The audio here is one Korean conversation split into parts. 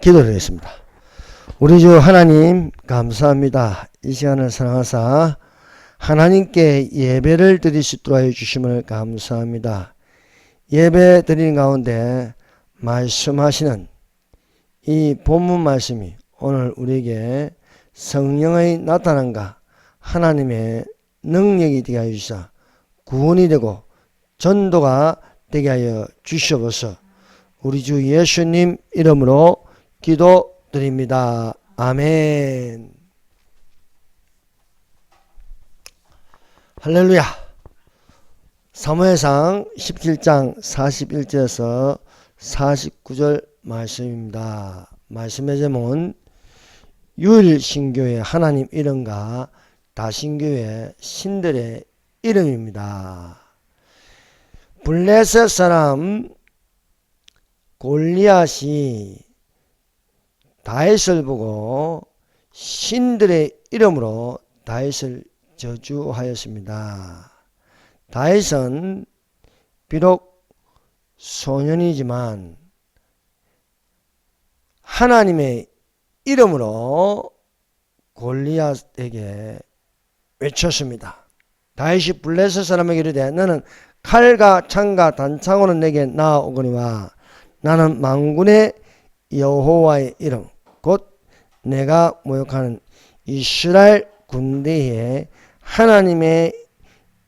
기도드리겠습니다. 우리 주 하나님 감사합니다. 이 시간을 사랑하사 하나님께 예배를 드릴 수 있도록 하여 주심을 감사합니다. 예배 드리는 가운데 말씀하시는 이 본문 말씀이 오늘 우리에게 성령의 나타남과 하나님의 능력이 되게 하여 주시사 구원이 되고 전도가 되게 하여 주시옵소서. 우리 주 예수님 이름으로 기도드립니다. 아멘. 할렐루야. 사무엘상 17장 41절에서 49절 말씀입니다. 말씀의 제목은 유일신교의 하나님 이름과 다신교의 신들의 이름입니다. 블레셋 사람 골리앗이 다윗을 보고 신들의 이름으로 다윗을 저주하였습니다. 다윗은 비록 소년이지만 하나님의 이름으로 골리앗에게 외쳤습니다. 다윗이 블레셋 사람에게 이르되 너는 칼과 창과 단창으로 내게 나아오거니와 나는 만군의 여호와의 이름 곧 내가 모욕하는 이스라엘 군대의 하나님의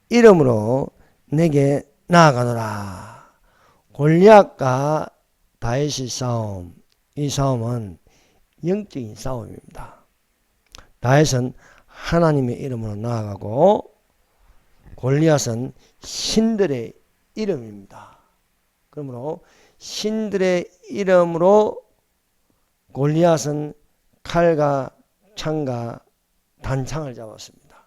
이름으로 내게 나아가노라. 골리앗과 다윗의 싸움, 이 싸움은 영적인 싸움입니다. 다윗은 하나님의 이름으로 나아가고 골리앗은 신들의 이름입니다. 그러므로 신들의 이름으로 골리앗은 칼과 창과 단창을 잡았습니다.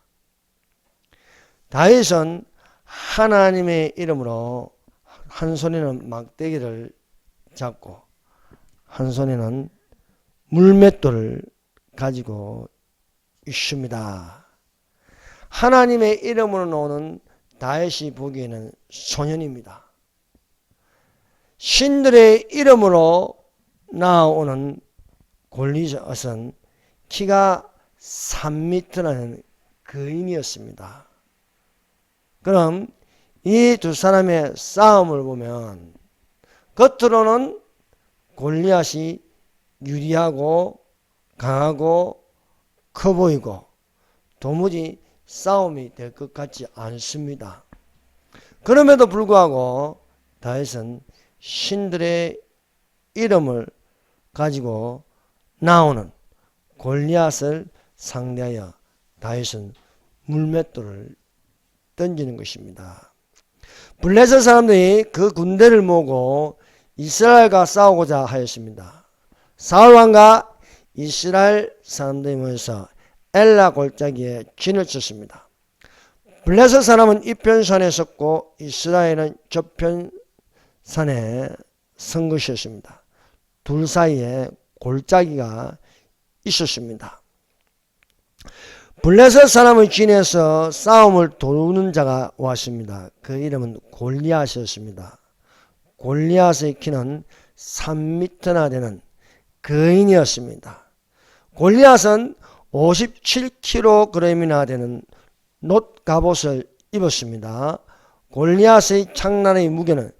다윗은 하나님의 이름으로 한 손에는 막대기를 잡고 한 손에는 물맷돌을 가지고 있습니다. 하나님의 이름으로 나오는 다윗이 보기에는 소년입니다. 신들의 이름으로 나오는 골리앗은 키가 3m라는 거인이었습니다. 그럼 이 두 사람의 싸움을 보면 겉으로는 골리앗이 유리하고 강하고 커 보이고 도무지 싸움이 될 것 같지 않습니다. 그럼에도 불구하고 다윗은 신들의 이름을 가지고 나오는 골리앗을 상대하여 다윗은 물맷돌을 던지는 것입니다. 블레셋 사람들이 그 군대를 모으고 이스라엘과 싸우고자 하였습니다. 사울 왕과 이스라엘 사람들이 모여서 엘라 골짜기에 진을 쳤습니다. 블레셋 사람은 이편산에 섰고 이스라엘은 저편산에 선 것이었습니다. 둘 사이에 골짜기가 있었습니다. 블레셋 사람의 진에서 싸움을 도우는 자가 왔습니다. 그 이름은 골리앗이었습니다. 골리앗의 키는 3m나 되는 거인이었습니다. 골리앗은 57kg이나 되는 놋 갑옷을 입었습니다. 골리앗의 창난의 무게는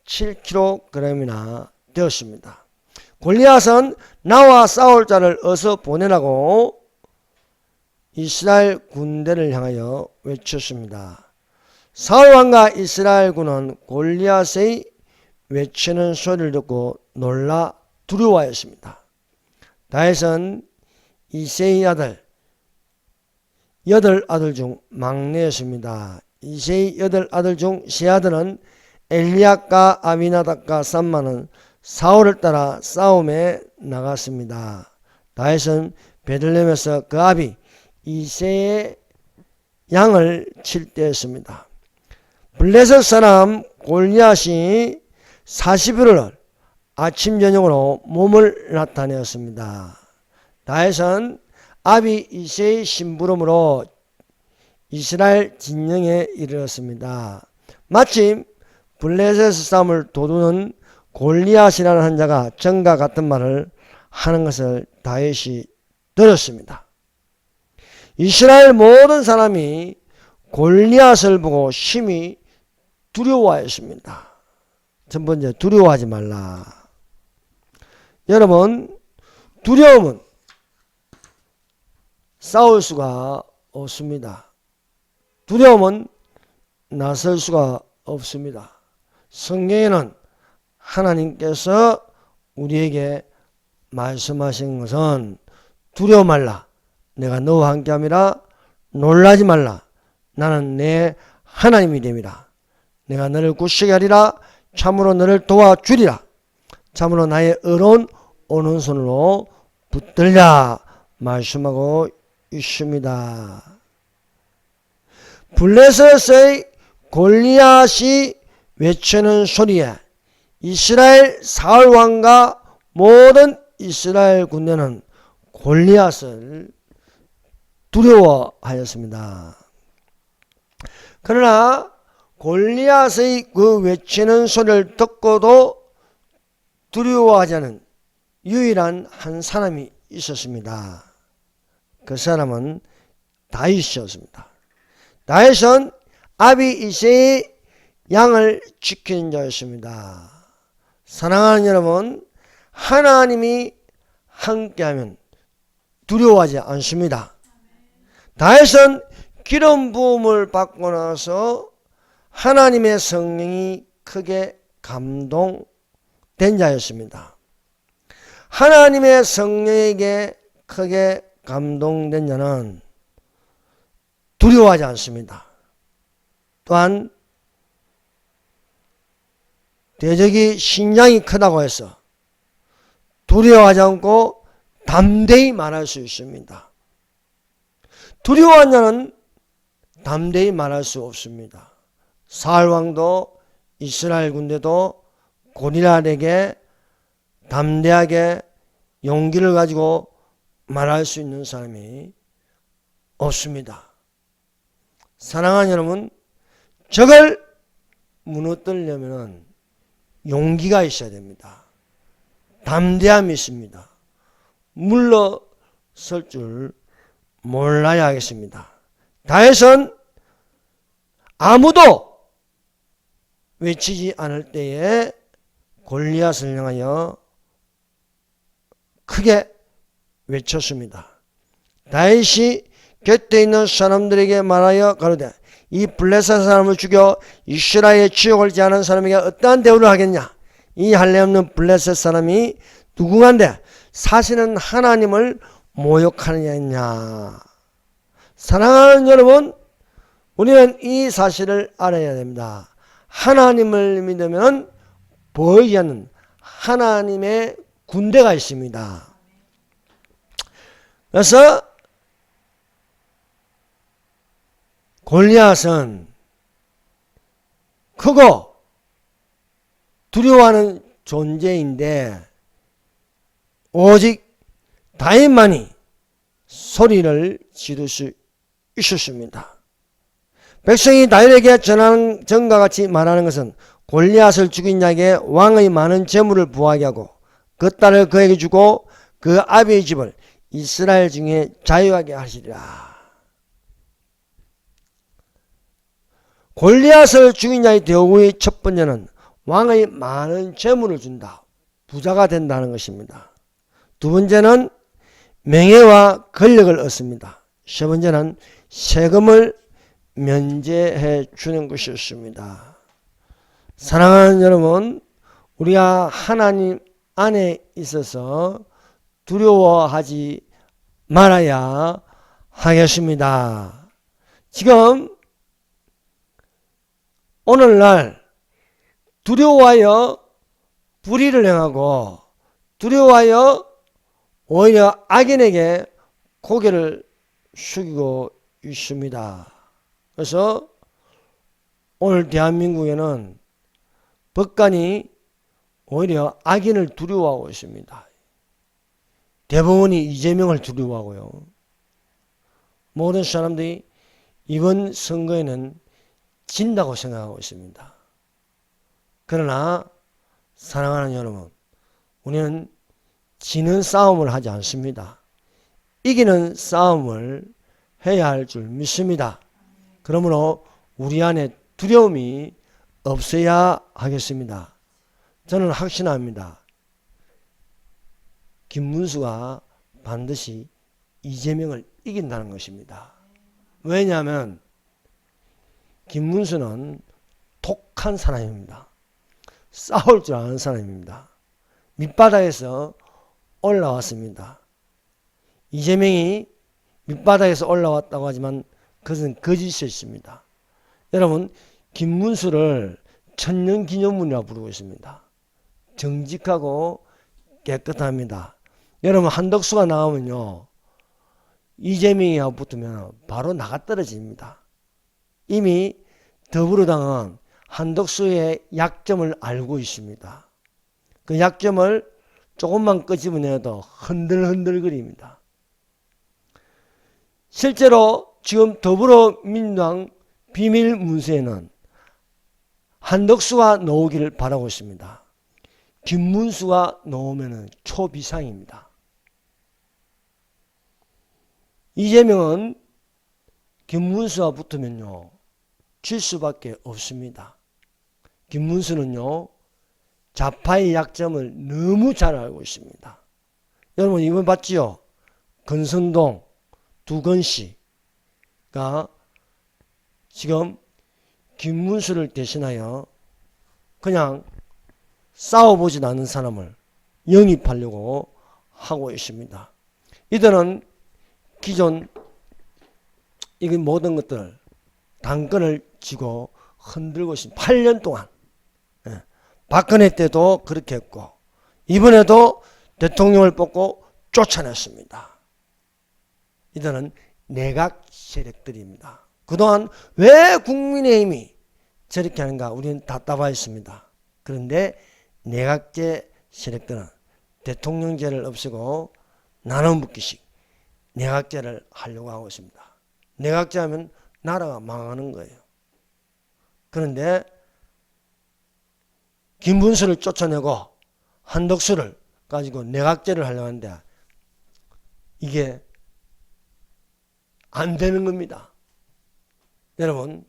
7kg이나 되었습니다. 골리앗은 나와 싸울 자를 어서 보내라고 이스라엘 군대를 향하여 외쳤습니다. 사울 왕과 이스라엘 군은 골리앗의 외치는 소리를 듣고 놀라 두려워하였습니다. 다윗은 이새의 아들 8아들 중 막내였습니다. 이새의 8아들 중 세 아들은 엘리압과 아비나답과 삼마는 사울을 따라 싸움에 나갔습니다. 다윗은 베들레헴에서 그 아비 이새의 양을 칠 때였습니다. 블레셋 사람 골리앗이 40일을 아침 저녁으로 몸을 나타내었습니다. 다윗은 아비 이새의 심부름으로 이스라엘 진영에 이르렀습니다. 마침 블레셋 싸움을 도두는 골리앗이라는 한 자가 전과 같은 말을 하는 것을 다윗이 들었습니다. 이스라엘 모든 사람이 골리앗을 보고 심히 두려워하였습니다. 첫 번째, 두려워하지 말라. 여러분, 두려움은 싸울 수가 없습니다. 두려움은 나설 수가 없습니다. 성경에는 하나님께서 우리에게 말씀하신 것은 두려워 말라. 내가 너와 함께함이라. 놀라지 말라. 나는 내 하나님이 됨이라. 내가 너를 굳세게 하리라. 참으로 너를 도와주리라. 참으로 나의 의로운 오른손으로 붙들라 말씀하고 있습니다. 블레셋의 골리앗이 외치는 소리에 이스라엘 사울 왕과 모든 이스라엘 군대는 골리앗을 두려워하였습니다. 그러나 골리앗의 그 외치는 소리를 듣고도 두려워하지 않은 유일한 한 사람이 있었습니다. 그 사람은 다윗이었습니다. 다윗은 아비-이새의 양을 지키는 자였습니다. 사랑하는 여러분, 하나님이 함께하면 두려워하지 않습니다. 다윗은 기름 부음을 받고 나서 하나님의 성령이 크게 감동된 자였습니다. 하나님의 성령에게 크게 감동된 자는 두려워하지 않습니다. 또한 대적이 신장이 크다고 해서 두려워하지 않고 담대히 말할 수 있습니다. 두려워한 자는 담대히 말할 수 없습니다. 사울 왕도 이스라엘 군대도 골리앗에게 담대하게 용기를 가지고 말할 수 있는 사람이 없습니다. 사랑하는 여러분, 적을 무너뜨리려면 용기가 있어야 됩니다. 담대함이 있습니다. 물러설 줄 몰라야 하겠습니다. 다윗은 아무도 외치지 않을 때에 골리앗을 향하여 크게 외쳤습니다. 다윗이 곁에 있는 사람들에게 말하여 가로되 이 블레셋 사람을 죽여 이스라엘의 지옥을 지하는 사람에게 어떠한 대우를 하겠냐. 이 할례 없는 블레셋 사람이 누구간데 사실은 하나님을 모욕하느냐. 사랑하는 여러분, 우리는 이 사실을 알아야 됩니다. 하나님을 믿으면 보이지 않는 하나님의 군대가 있습니다. 그래서 골리앗은 크고 두려워하는 존재인데 오직 다윗만이 소리를 지를 수 있었습니다. 백성이 다윗에게 전하는 전과 같이 말하는 것은 골리앗을 죽인 자에게 왕의 많은 재물을 부하게 하고 그 딸을 그에게 주고 그 아비의 집을 이스라엘 중에 자유하게 하시리라. 골리앗을 죽인 자의 대우의 첫 번째는 왕의 많은 재물을 준다. 부자가 된다는 것입니다. 두 번째는 명예와 권력을 얻습니다. 세 번째는 세금을 면제해 주는 것이었습니다. 사랑하는 여러분, 우리가 하나님 안에 있어서 두려워하지 말아야 하겠습니다. 지금 오늘날 두려워하여 불의를 행하고 두려워하여 오히려 악인에게 고개를 숙이고 있습니다. 그래서 오늘 대한민국에는 법관이 오히려 악인을 두려워하고 있습니다. 대법원이 이재명을 두려워하고요. 모든 사람들이 이번 선거에는 진다고 생각하고 있습니다. 그러나 사랑하는 여러분, 우리는 지는 싸움을 하지 않습니다. 이기는 싸움을 해야 할 줄 믿습니다. 그러므로 우리 안에 두려움이 없어야 하겠습니다. 저는 확신합니다. 김문수가 반드시 이재명을 이긴다는 것입니다. 왜냐하면 김문수는 독한 사람입니다. 싸울 줄 아는 사람입니다. 밑바닥에서 올라왔습니다. 이재명이 밑바닥에서 올라왔다고 하지만 그것은 거짓이었습니다. 여러분, 김문수를 천년기념물이라고 부르고 있습니다. 정직하고 깨끗합니다. 여러분, 한덕수가 나오면요, 이재명이하고 붙으면 바로 나가 떨어집니다. 이미 더불어당은 한덕수의 약점을 알고 있습니다. 그 약점을 조금만 끄집어내도 흔들흔들거립니다. 실제로 지금 더불어민주당 비밀 문서에는 한덕수가 나오기를 바라고 있습니다. 김문수가 나오면 초비상입니다. 이재명은 김문수와 붙으면요, 질 수밖에 없습니다. 김문수는요, 좌파의 약점을 너무 잘 알고 있습니다. 여러분, 이번 봤지요? 권선동, 두건씨가 지금 김문수를 대신하여 그냥 싸워보지 않은 사람을 영입하려고 하고 있습니다. 이들은 기존 이 모든 것들 당권을 쥐고 흔들고 있습니다. 8년 동안. 박근혜 때도 그렇게 했고 이번에도 대통령을 뽑고 쫓아냈습니다. 이들은 내각 세력들입니다. 그동안 왜 국민의힘이 저렇게 하는가 우리는 답답하였습니다. 그런데 내각제 세력들은 대통령제를 없애고 나눠먹기식 내각제를 하려고 하고 있습니다. 내각제 하면 나라가 망하는 거예요. 그런데 김문수를 쫓아내고 한덕수를 가지고 내각제를 하려고 하는데 이게 안 되는 겁니다. 여러분,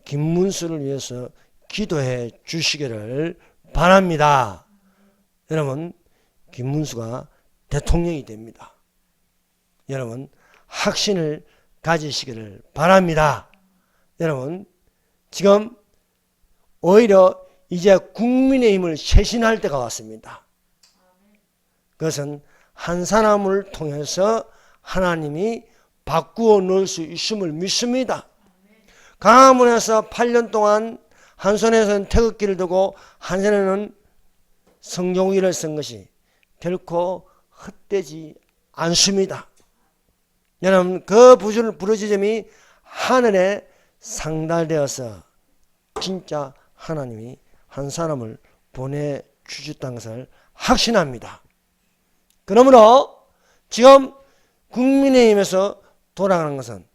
김문수를 위해서 기도해 주시기를 바랍니다. 여러분, 김문수가 대통령이 됩니다. 여러분, 확신을 가지시기를 바랍니다. 여러분, 지금 오히려 이제 국민의힘을 쇄신할 때가 왔습니다. 그것은 한 사람을 통해서 하나님이 바꾸어 놓을 수 있음을 믿습니다. 강화문에서 8년 동안 한 손에서는 태극기를 들고 한 손에는 성종의를 쓴 것이 결코 헛되지 않습니다. 여러분, 그 부르짖음이 하늘에 상달되어서 진짜 하나님이 한 사람을 보내주셨다는 것을 확신합니다. 그러므로 지금 국민의힘에서 돌아가는 것은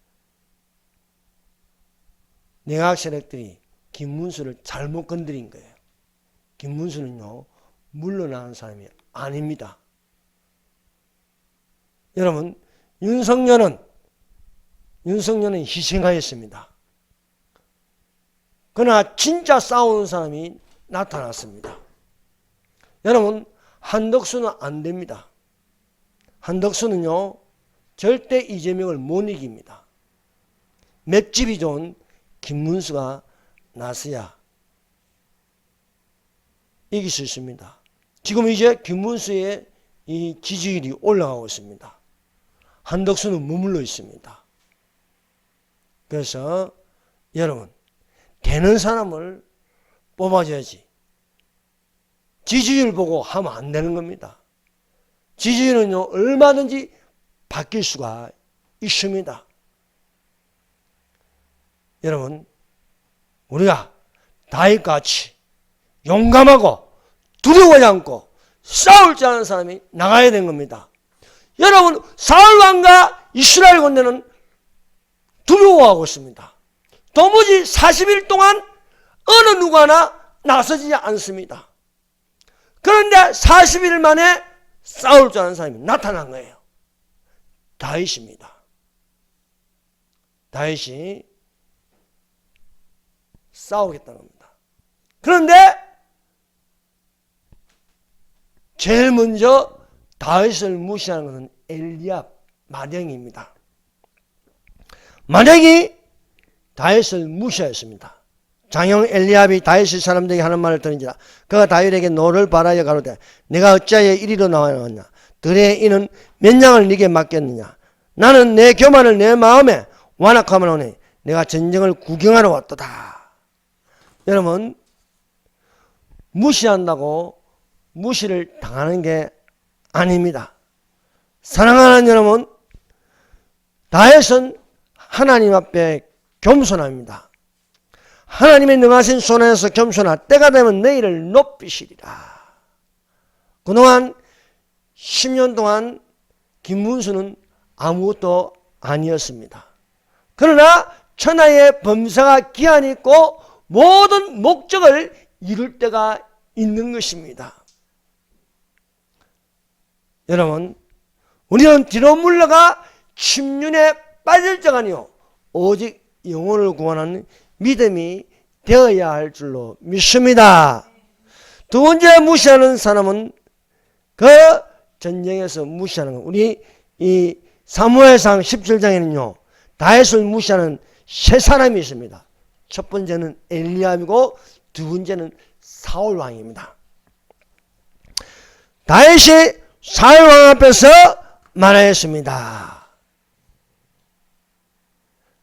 내각 세력들이 김문수를 잘못 건드린 거예요. 김문수는요, 물러나는 사람이 아닙니다. 여러분, 윤석열은 희생하였습니다. 그러나 진짜 싸우는 사람이 나타났습니다. 여러분, 한덕수는 안 됩니다. 한덕수는요, 절대 이재명을 못 이깁니다. 맷집이 좋은 김문수가 나서야 이길 수 있습니다. 지금 이제 김문수의 이 지지율이 올라가고 있습니다. 한덕수는 머물러 있습니다. 그래서 여러분, 되는 사람을 뽑아줘야지. 지지율 보고 하면 안 되는 겁니다. 지지율은요, 얼마든지 바뀔 수가 있습니다. 여러분, 우리가 다윗같이 용감하고 두려워하지 않고 싸울 줄 아는 사람이 나가야 되는 겁니다. 여러분, 사울 왕과 이스라엘 군대는 두려워하고 있습니다. 도무지 40일 동안 어느 누구 하나 나서지 않습니다. 그런데 40일 만에 싸울 줄 아는 사람이 나타난 거예요. 다윗입니다. 다윗이 싸우겠다는 겁니다. 그런데 제일 먼저 다윗을 무시하는 것은 엘리압 마령입니다. 마령이 다윗을 무시하였습니다. 장형 엘리압이 다윗의 사람들에게 하는 말을 들은지라 그가 다윗에게 노를 바라여 가로되 내가 어찌하여 이리로 나왔냐 들의 이는 몇 양을 네게 맡겼느냐 나는 내 교만을 내 마음에 완악함을 오니 내가 전쟁을 구경하러 왔도다. 여러분, 무시한다고 무시를 당하는 게 아닙니다. 사랑하는 여러분, 다윗은 하나님 앞에 겸손합니다. 하나님의 능하신 손에서 겸손하 때가 되면 너희를 높이시리라. 그동안 10년 동안 김문수는 아무것도 아니었습니다. 그러나 천하의 범사가 기한이 있고 모든 목적을 이룰 때가 있는 것입니다. 여러분, 우리는 뒤로 물러가 침륜에 빠질 자가 아니요 오직 영혼을 구원하는 믿음이 되어야 할 줄로 믿습니다. 두 번째 무시하는 사람은 그 전쟁에서 무시하는 것. 우리 이 사무엘상 17장에는요 다윗을 무시하는 세 사람이 있습니다. 첫 번째는 엘리압이고 두 번째는 사울 왕입니다. 다윗이 사울 왕 앞에서 말하였습니다.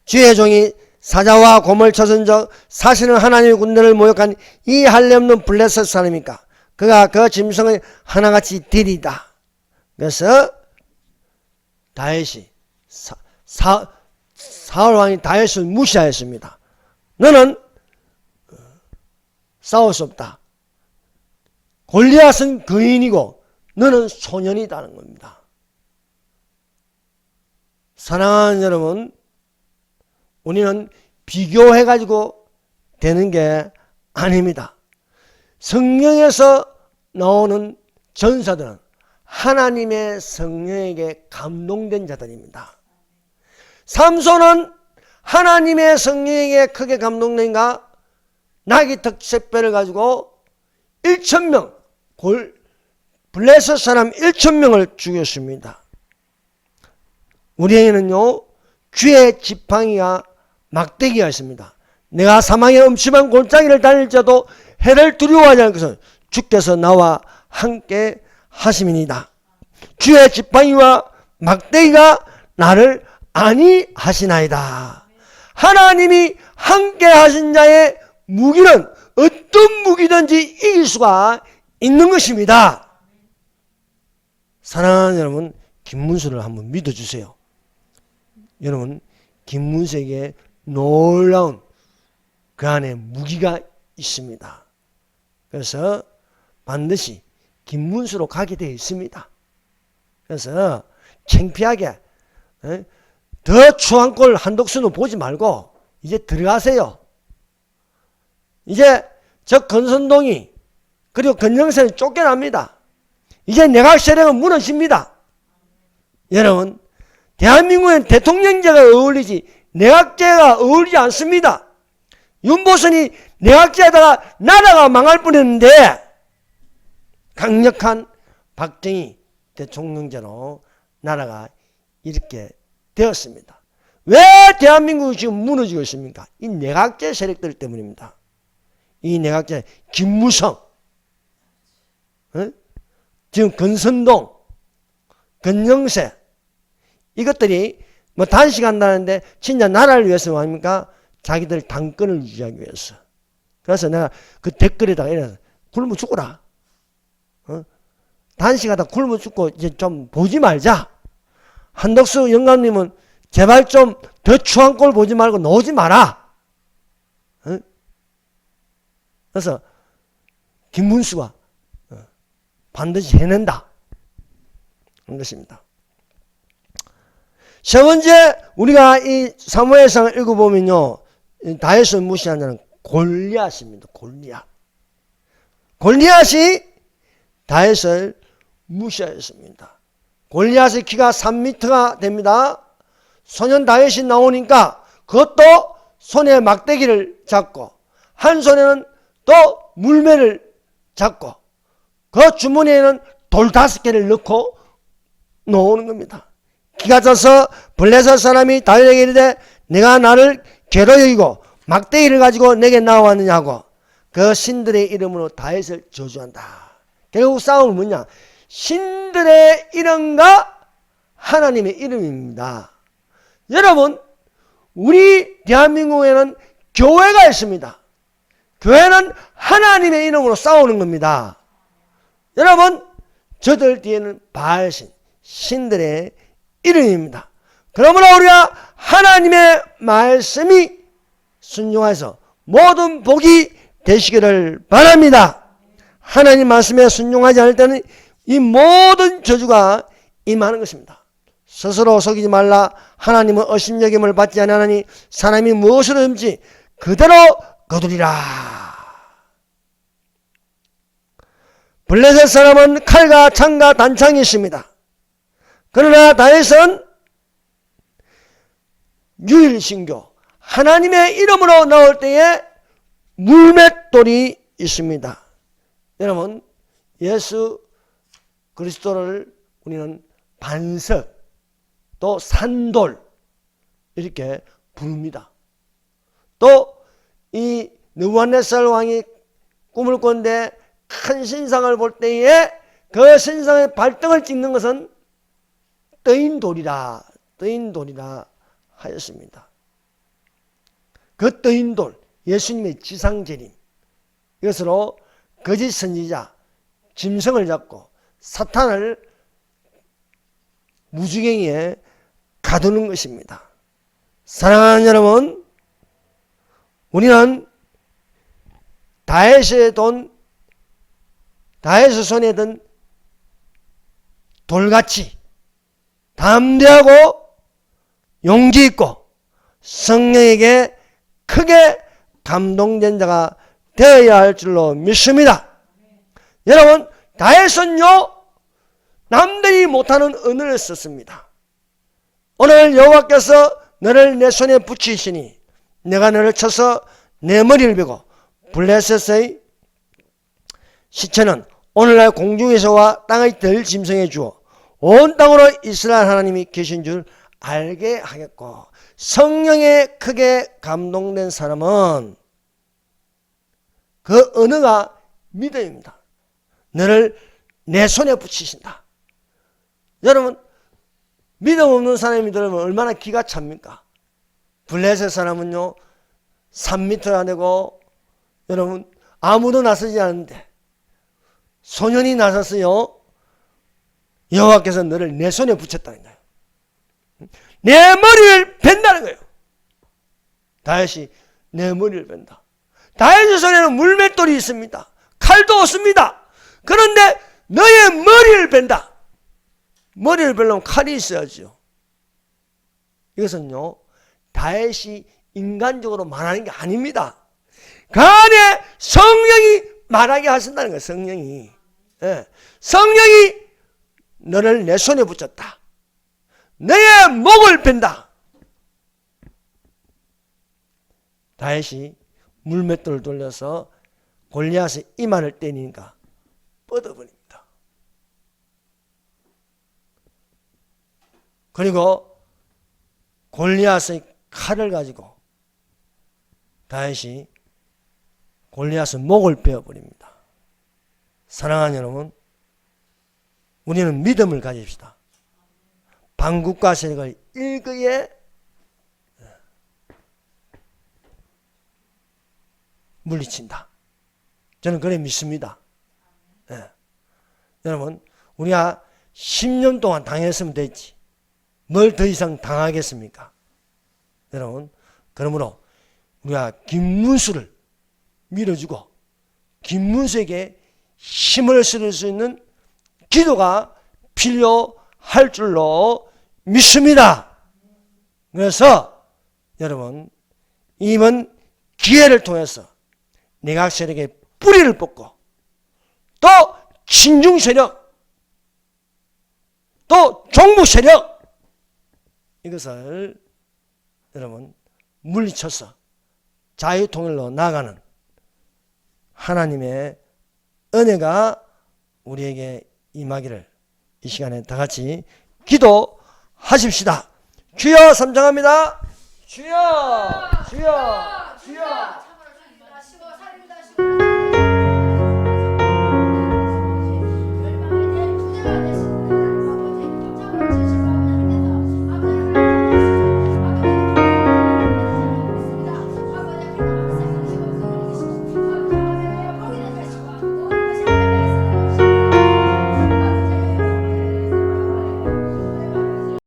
주의 종이 사자와 곰을 쳐선 적 사실은 하나님의 군대를 모욕한 이 할례 없는 블레셋 사람이니까 그가 그 짐승의 하나같이 되리이다. 그래서 다윗이 사울 왕이 다윗을 무시하였습니다. 너는 싸울 수 없다. 골리앗은 거인이고 너는 소년이다는 겁니다. 사랑하는 여러분, 우리는 비교해가지고 되는 게 아닙니다. 성령에서 나오는 전사들은 하나님의 성령에게 감동된 자들입니다. 삼손은 하나님의 성령에게 크게 감동된가 나귀 턱새뼈를 가지고 1,000명 블레셋 사람 1,000명을 죽였습니다. 우리에게는요 주의 지팡이와 막대기가 있습니다. 내가 사망의 음침한 골짜기를 달릴지라도 해를 두려워하지 않을 것은 주께서 나와 함께 하심이니이다. 주의 지팡이와 막대기가 나를 안위하시나이다. 하나님이 함께 하신 자의 무기는 어떤 무기든지 이길 수가 있는 것입니다. 사랑하는 여러분, 김문수를 한번 믿어주세요. 여러분, 김문수에게 놀라운 그 안에 무기가 있습니다. 그래서 반드시 김문수로 가게 되어 있습니다. 그래서 창피하게 더 추한 꼴 한독수는 보지 말고 이제 들어가세요. 이제 저 건선동이 그리고 건영세는 쫓겨납니다. 이제 내각 세력은 무너집니다. 여러분, 대한민국엔 대통령제가 어울리지 내각제가 어울리지 않습니다. 윤보선이 내각제하다가 나라가 망할 뻔했는데 강력한 박정희 대통령제로 나라가 이렇게 되었습니다. 왜 대한민국이 지금 무너지고 있습니까? 이 내각제 세력들 때문입니다. 이 내각제 김무성, 지금 건선동, 건영세 이것들이 뭐 단식한다는데 진짜 나라를 위해서 아닙니까? 자기들 당권을 유지하기 위해서. 그래서 내가 그 댓글에다가 이래서 굶어 죽어라. 단식하다 굶어 죽고 이제 좀 보지 말자. 한덕수 영감님은 제발 좀 더 추한 꼴 보지 말고 나오지 마라. 그래서 김문수가 반드시 해낸다. 그런 것입니다. 세 번째, 우리가 이 사무엘상을 읽어보면요, 다윗을 무시한 자는 골리앗입니다. 골리앗이 다윗을 무시하였습니다. 골리앗의 키가 3m가 됩니다. 소년 다윗이 나오니까 그것도 손에 막대기를 잡고 한 손에는 또 물매를 잡고 그 주머니에는 돌 5개를 넣고 놓는 겁니다. 기가 차서 블레셋 사람이 다윗에게 이르되 내가 나를 괴로 여기고 막대기를 가지고 내게 나왔느냐고 그 신들의 이름으로 다윗을 저주한다. 결국 싸움은 뭐냐? 신들의 이름과 하나님의 이름입니다. 여러분, 우리 대한민국에는 교회가 있습니다. 교회는 하나님의 이름으로 싸우는 겁니다. 여러분, 저들 뒤에는 바알신, 신들의 이름입니다. 그러므로 우리가 하나님의 말씀이 순종해서 모든 복이 되시기를 바랍니다. 하나님 말씀에 순종하지 않을 때는 이 모든 저주가 임하는 것입니다. 스스로 속이지 말라. 하나님은 의심여김을 받지 아니하나니 사람이 무엇을 얻는지 그대로 거두리라. 블레셋 사람은 칼과 창과 단창이 있습니다. 그러나 다윗은 유일신교 하나님의 이름으로 나올 때에 물맷돌이 있습니다. 여러분, 예수 그리스도를 우리는 반석 또 산돌 이렇게 부릅니다. 또 이 느부갓네살 왕이 꿈을 꿨는데 큰 신상을 볼 때에 그 신상의 발등을 찍는 것은 떠인돌이라 하였습니다. 그 떠인돌 예수님의 지상재림 이것으로 거짓 선지자 짐승을 잡고 사탄을 무지갱이에 가두는 것입니다. 사랑하는 여러분, 우리는 다윗의 손에 든 돌같이 담대하고 용기 있고 성령에게 크게 감동된 자가 되어야 할 줄로 믿습니다. 여러분, 다윗은요 남들이 못하는 언어를 썼습니다. 오늘 여호와께서 너를 내 손에 붙이시니 내가 너를 쳐서 내 머리를 베고 블레셋의 시체는 오늘날 공중에서와 땅의 들 짐승에 주어 온 땅으로 이스라엘 하나님이 계신 줄 알게 하겠고, 성령에 크게 감동된 사람은 그 언어가 믿음입니다. 너를 내 손에 붙이신다. 여러분, 믿음 없는 사람이 들으면 얼마나 기가 찹니까? 블레셋 사람은요 3m가 되고, 여러분 아무도 나서지 않는데 소년이 나섰어요. 여호와께서 너를 내 손에 붙였다는 거예요. 내 머리를 벤다는 거예요. 다윗이 내 머리를 벤다. 다윗의 손에는 물맷돌이 있습니다. 칼도 없습니다. 그런데 너의 머리를 벤다. 머리를 베려면 칼이 있어야죠. 이것은요 다윗이 인간적으로 말하는 게 아닙니다. 그 안에 성령이 말하게 하신다는 거예요. 성령이. 예. 성령이 너를 내 손에 붙였다. 너의 목을 벤다. 다윗이 물맷돌을 돌려서 골리앗의 이마를 때리니까 뻗어버립니다. 그리고 골리앗의 칼을 가지고 다윗이 골리앗의 목을 베어버립니다. 사랑하는 여러분, 우리는 믿음을 가집시다. 방국과 세력을 일거에 물리친다. 저는 그래 믿습니다. 네. 여러분, 우리가 10년 동안 당했으면 됐지 뭘 더 이상 당하겠습니까? 여러분, 그러므로 우리가 김문수를 밀어주고 김문수에게 힘을 실을 수 있는 기도가 필요할 줄로 믿습니다. 그래서 여러분, 이번 기회를 통해서 내각 세력의 뿌리를 뽑고 또 친중 세력, 또 종부 세력, 이것을 여러분 물리쳐서 자유통일로 나아가는 하나님의 은혜가 우리에게 임하기를 이 시간에 다 같이 기도하십시다. 주여, 삼장합니다. 주여, 주여, 주여.